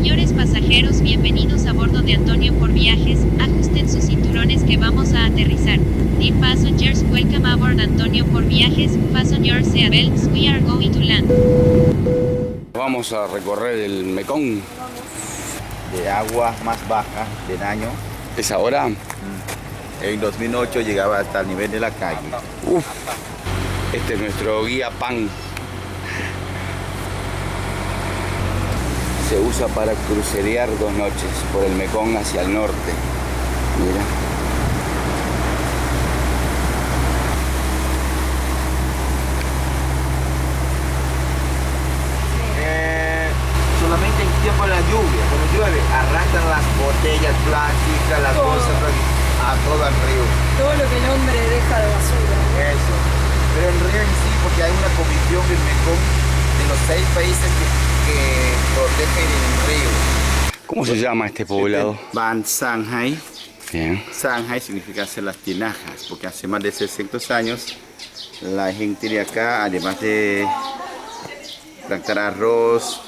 Señores pasajeros, bienvenidos a bordo de Antonio por Viajes. Ajusten sus cinturones que vamos a aterrizar. Dear passengers, welcome aboard Antonio por Viajes. Fasten your seatbelts, we are going to land. Vamos a recorrer el Mekong. De aguas más bajas del año. ¿Es ahora? En 2008 llegaba hasta el nivel de la calle. Uf. Este es nuestro guía Pan. Se usa para crucerear 2 noches por el Mekong hacia el norte. Mira. Solamente en tiempo de la lluvia, cuando llueve, arrastran las botellas plásticas, las cosas a todo el río. Todo lo que el hombre deja de basura. Eso. Pero el río en sí, porque hay una comisión del Mekong de los 6 países que protegen el río. ¿Cómo se llama este poblado? Ban Sanghai. Bien. Sanghai significa hacer las tinajas, porque hace más de 600 años la gente de acá, además de plantar arroz,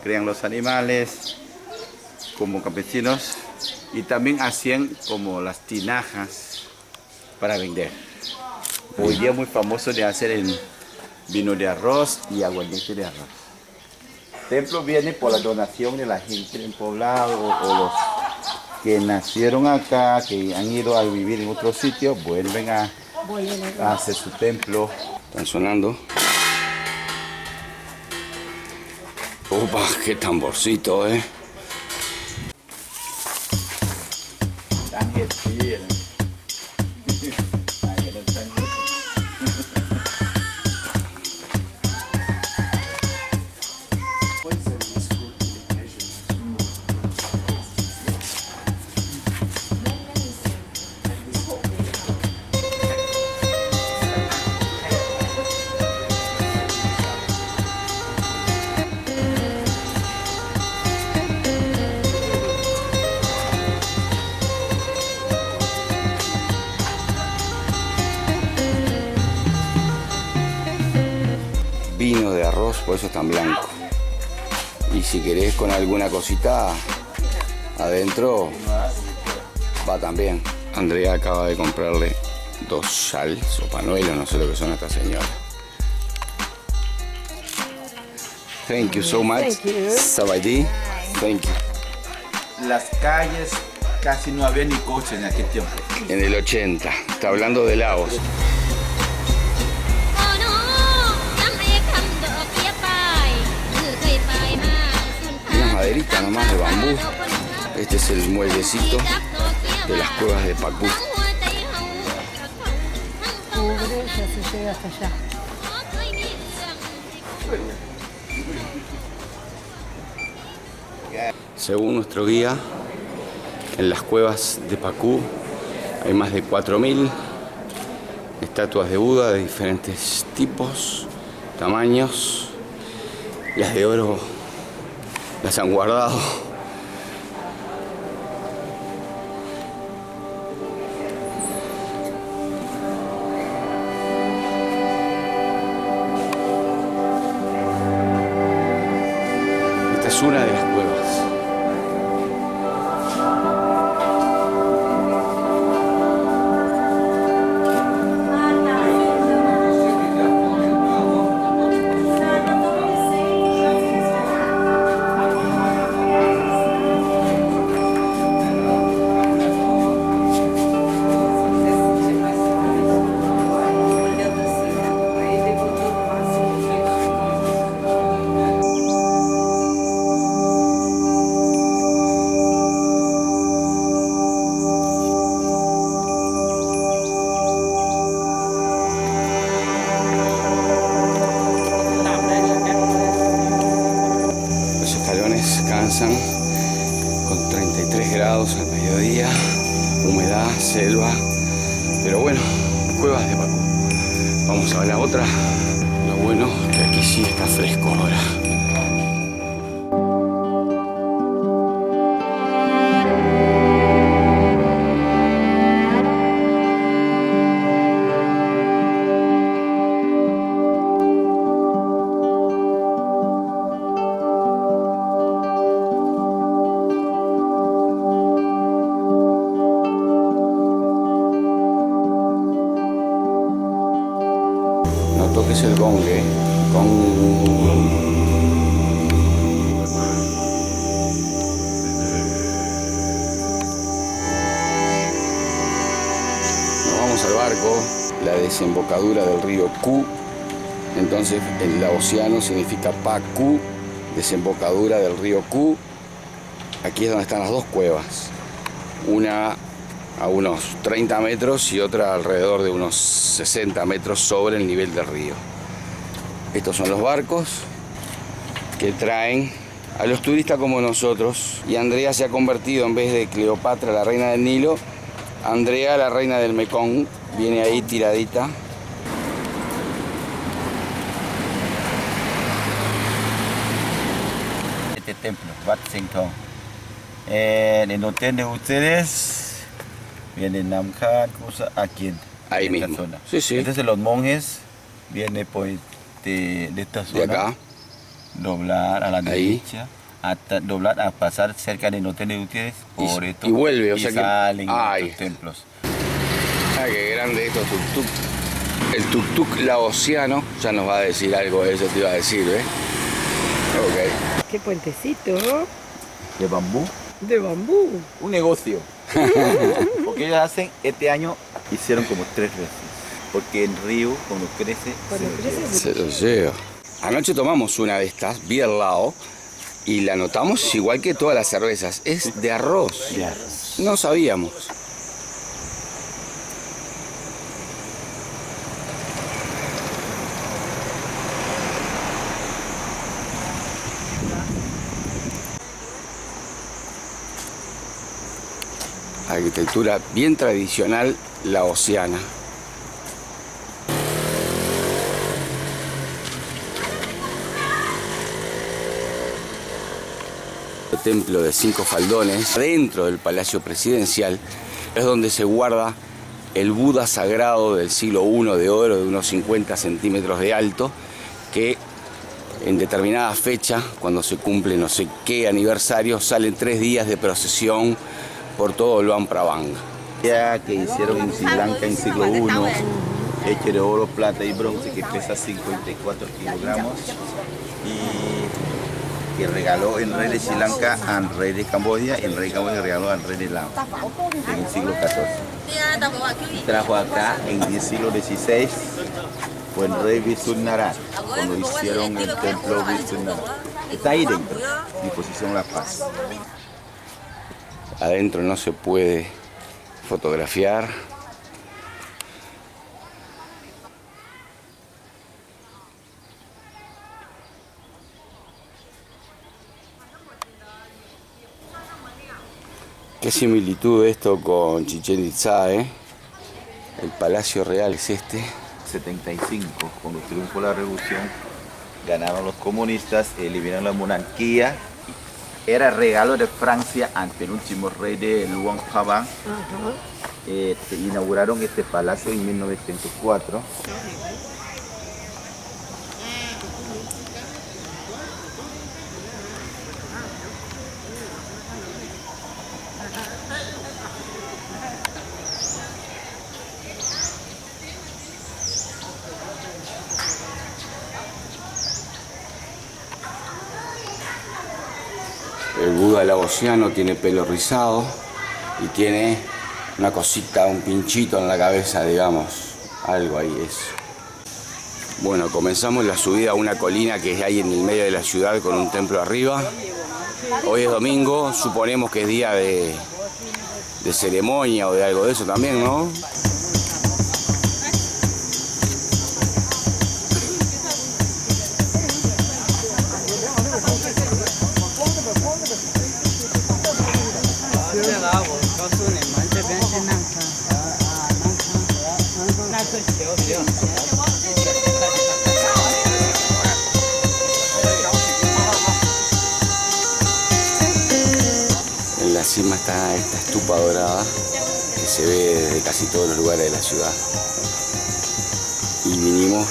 crían los animales como campesinos y también hacían como las tinajas para vender. Hoy día muy famoso de hacer el vino de arroz y aguardiente de arroz. El templo viene por la donación de la gente del poblado o los que nacieron acá, que han ido a vivir en otro sitio, vuelven a hacer su templo. Están sonando. Opa, qué tamborcito, Vino de arroz, por eso es tan blanco. Y si querés con alguna cosita adentro, va también. Andrea acaba de comprarle 2 chals o panuelos, no sé lo que son a esta señora. Thank you so much. Thank you. Sabaydi. Thank you. Las calles casi no había ni coches en aquel tiempo. En el 80, está hablando de Laos. Unas maderitas nomás de bambú. Este es el muellecito de las cuevas de Pakú. Cubre, ya se llega hasta allá. Según nuestro guía, en las cuevas de Pakú hay más de 4000 estatuas de Buda de diferentes tipos, tamaños. Las de oro las han guardado. Esta es una de las cuevas. Con 33 grados al mediodía, humedad, selva, pero bueno, cuevas de Pakú. Vamos a ver la otra. Lo bueno es que aquí sí está fresco ahora. Mekong, Nos vamos al barco, la desembocadura del río Ku. Entonces el laosiano significa Pa-Ku, desembocadura del río Ku. Aquí es donde están las dos cuevas, una a unos 30 metros y otra alrededor de unos 60 metros sobre el nivel del río. Estos son los barcos que traen a los turistas como nosotros, y Andrea se ha convertido, en vez de Cleopatra, la reina del Nilo, Andrea, la reina del Mekong, viene ahí tiradita. Este templo, Wat Sengtong. En donde de ustedes vienen Namkhan, Kusa, aquí en Ahí esta mismo. zona. Sí, sí. Entonces los monjes vienen pues de esta zona. De acá. Doblar a la Ahí. derecha, hasta doblar a pasar cerca del hotel de ustedes, por esto, y vuelve, o y sea que- salen Ay. estos templos. Ah, qué grande estos tuk-tuk. El tuk-tuk laosiano ya nos va a decir algo de eso, te iba a decir, Ok. Qué puentecito De bambú, de bambú. un negocio. Porque ellos hacen, este año hicieron como 3 veces, porque el río cuando crece, Cuando se lo crece lleva. Se lo lleva. Anoche tomamos una de estas, Beer Lao, y la notamos igual que todas las cervezas. Es de arroz. Ya. No sabíamos. Arquitectura bien tradicional laosiana. El templo de 5 faldones, dentro del Palacio Presidencial, es donde se guarda el Buda sagrado del siglo I de oro, de unos 50 centímetros de alto, que en determinada fecha, cuando se cumple no sé qué aniversario, salen 3 días de procesión por todo el Luang Prabang. Ya que hicieron en Sri Lanka en siglo I, hecho de oro, plata y bronce, que pesa 54 kilogramos, y que regaló el rey de Sri Lanka al rey de Camboya, y el rey de Camboya regaló al rey de Laos en el siglo XIV. Y trajo acá en el siglo XVI, fue el rey Visunarat, cuando hicieron el templo Visunarat. Está ahí dentro, disposición La Paz. Adentro no se puede fotografiar. Qué similitud esto con Chichén Itzá, ¿eh? El Palacio Real es este. 75, cuando triunfó la revolución, ganaron los comunistas, eliminaron la monarquía. Era regalo de Francia al penúltimo rey de Luang Prabang. Inauguraron este palacio en 1904. El Buda laosiano tiene pelo rizado y tiene una cosita, un pinchito en la cabeza, digamos. Algo ahí es. Bueno, comenzamos la subida a una colina que hay en el medio de la ciudad con un templo arriba. Hoy es domingo, suponemos que es día de ceremonia o de algo de eso también, ¿no? En la cima está esta estupa dorada que se ve desde casi todos los lugares de la ciudad. Y vinimos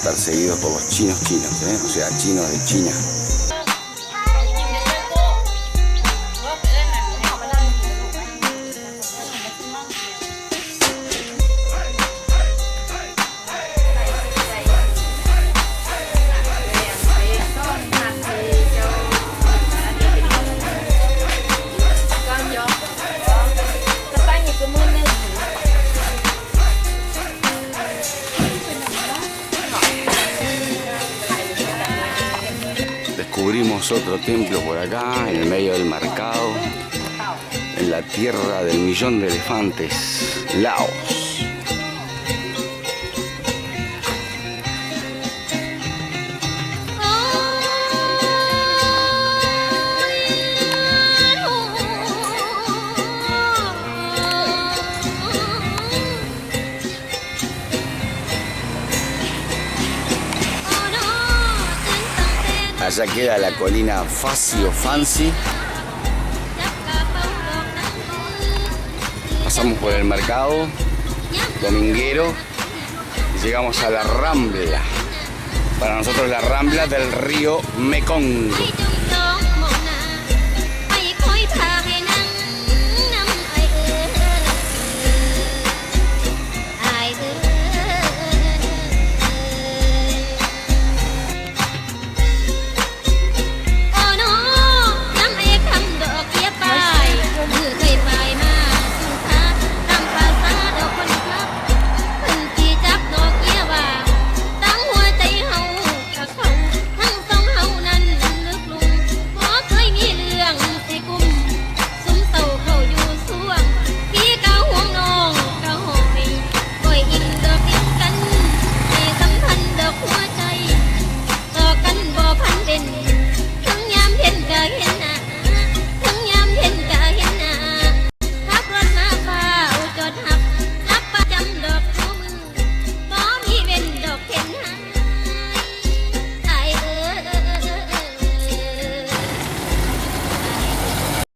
perseguidos por los chinos, ¿eh? O sea, chinos de China. descubrimos otro templo por acá, en el medio del mercado, en la tierra del millón de elefantes, Laos. Allá queda la colina Fassi o Fancy. Pasamos por el mercado dominguero y llegamos a la Rambla. Para nosotros la Rambla del río Mekong.